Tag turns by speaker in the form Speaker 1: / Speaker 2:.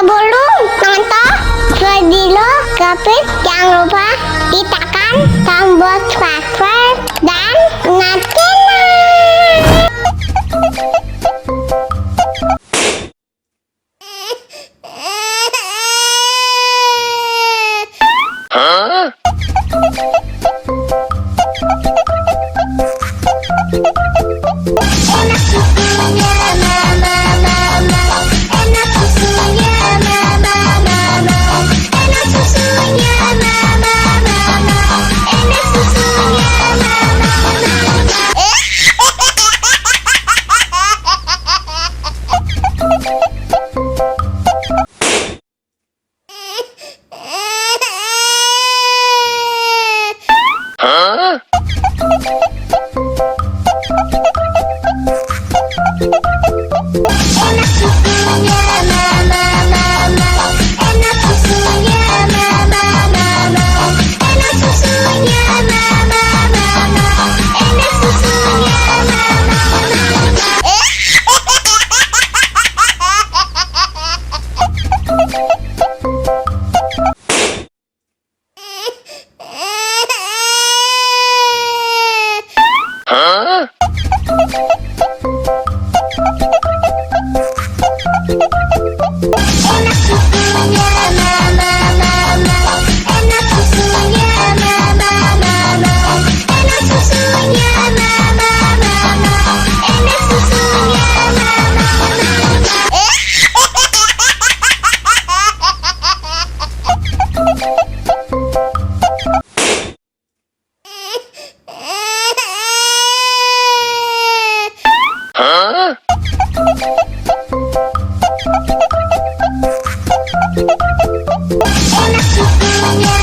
Speaker 1: Sebelum nonton video Gapit, jangan lupa ditekan tombol subscribe dan nyalakan. Enak susunya mama, enak susunya mama, enak susunya mama, enak susunya enak susunya mama, enak susunya mama, enak susunya mama, enak susunya enak susunya mama, enak susunya mama, enak susunya mama, enak susunya enak susunya